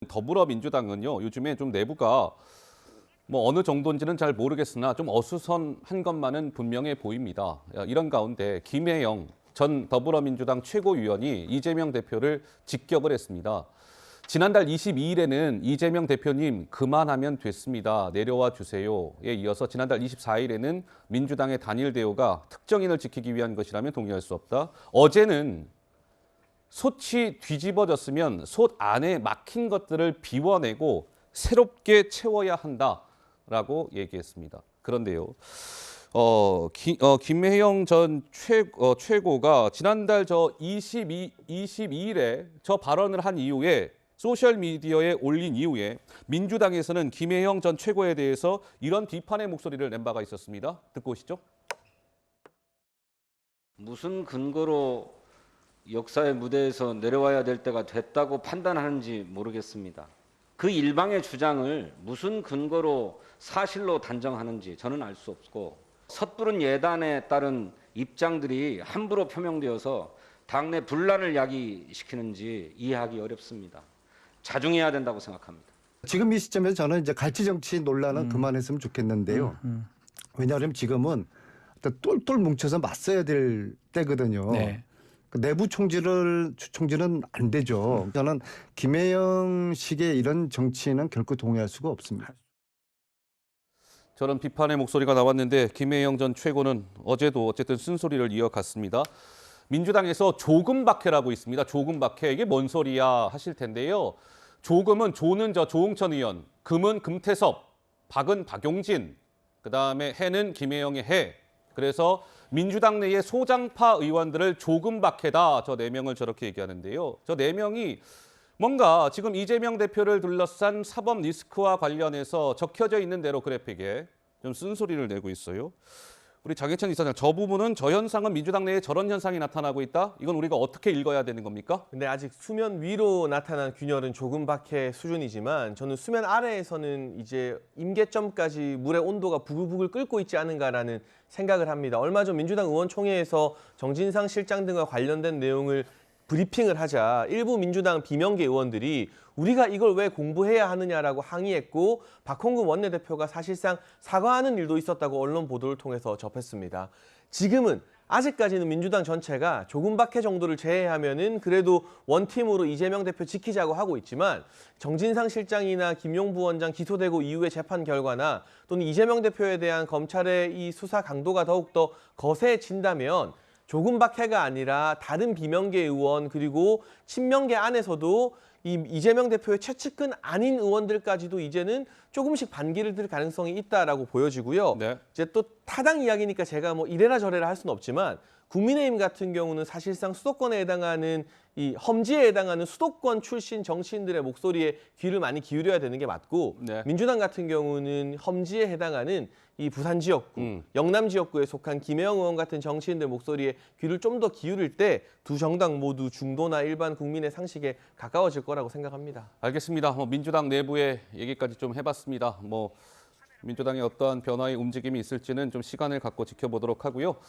더불어민주당은요, 요즘에 좀 내부가 뭐 어느 정도인지는 잘 모르겠으나 좀 어수선한 것만은 분명해 보입니다. 이런 가운데 김혜영 전 더불어민주당 최고위원이 이재명 대표를 직격을 했습니다. 지난달 22일에는 이재명 대표님 그만하면 됐습니다. 내려와 주세요에 이어서 지난달 24일에는 민주당의 단일 대우가 특정인을 지키기 위한 것이라면 동의할 수 없다. 어제는 솥이 뒤집어졌으면 솥 안에 막힌 것들을 비워내고 새롭게 채워야 한다라고 얘기했습니다. 그런데요. 김혜영 전 최고가 지난달 22일에 저 발언을 한 이후에 소셜미디어에 올린 이후에 민주당에서는 김혜영 전 최고에 대해서 이런 비판의 목소리를 낸 바가 있었습니다. 듣고 오시죠. 무슨 근거로 역사의 무대에서 내려와야 될 때가 됐다고 판단하는지 모르겠습니다. 그 일방의 주장을 무슨 근거로 사실로 단정하는지 저는 알 수 없고, 섣부른 예단에 따른 입장들이 함부로 표명되어서 당내 분란을 야기시키는지 이해하기 어렵습니다. 자중해야 된다고 생각합니다. 지금 이 시점에서 저는 이제 갈치 정치 논란은 그만했으면 좋겠는데요. 왜냐하면 지금은 똘똘 뭉쳐서 맞서야 될 때거든요. 네. 그 내부 총질은 안 되죠. 저는 김혜영식의 이런 정치는 결코 동의할 수가 없습니다. 저런 비판의 목소리가 나왔는데 김혜영 전 최고는 어제도 어쨌든 쓴소리를 이어갔습니다. 민주당에서 조금 박해라고 있습니다. 조금 박해. 이게 뭔 소리야 하실 텐데요. 조금은 조는 조응천 의원, 금은 금태섭, 박은 박용진, 그다음에 해는 김혜영의 해. 그래서 민주당 내의 소장파 의원들을 조금 박해다. 저 4명을 저렇게 얘기하는데요. 저 4명이 뭔가 지금 이재명 대표를 둘러싼 사법 리스크와 관련해서 적혀져 있는 대로 그래픽에 좀 쓴소리를 내고 있어요. 우리 장혜찬 이사장, 저 부분은 저 현상은 민주당 내에 저런 현상이 나타나고 있다? 이건 우리가 어떻게 읽어야 되는 겁니까? 근데 아직 수면 위로 나타난 균열은 조금 밖의 수준이지만 저는 수면 아래에서는 이제 임계점까지 물의 온도가 부글부글 끓고 있지 않은가라는 생각을 합니다. 얼마 전 민주당 의원총회에서 정진상 실장 등과 관련된 내용을 브리핑을 하자 일부 민주당 비명계 의원들이 우리가 이걸 왜 공부해야 하느냐라고 항의했고, 박홍근 원내대표가 사실상 사과하는 일도 있었다고 언론 보도를 통해서 접했습니다. 지금은 아직까지는 민주당 전체가 조금 박해 정도를 제외하면은 그래도 원팀으로 이재명 대표 지키자고 하고 있지만, 정진상 실장이나 김용부 원장 기소되고 이후의 재판 결과나 또는 이재명 대표에 대한 검찰의 이 수사 강도가 더욱더 거세진다면 조금 박해가 아니라 다른 비명계 의원 그리고 친명계 안에서도 이재명 대표의 최측근 아닌 의원들까지도 이제는 조금씩 반기를 들 가능성이 있다라고 보여지고요. 네. 이제 또 타당 이야기니까 제가 뭐 이래라 저래라 할 수는 없지만, 국민의힘 같은 경우는 사실상 수도권에 해당하는 이 험지에 해당하는 수도권 출신 정치인들의 목소리에 귀를 많이 기울여야 되는 게 맞고, 네. 민주당 같은 경우는 험지에 해당하는 이 부산 지역구, 영남 지역구에 속한 김혜영 의원 같은 정치인들 목소리에 귀를 좀 더 기울일 때 두 정당 모두 중도나 일반 국민의 상식에 가까워질 거라고 생각합니다. 알겠습니다. 민주당 내부의 얘기까지 좀 해봤습니다. 민주당의 어떠한 변화의 움직임이 있을지는 좀 시간을 갖고 지켜보도록 하고요.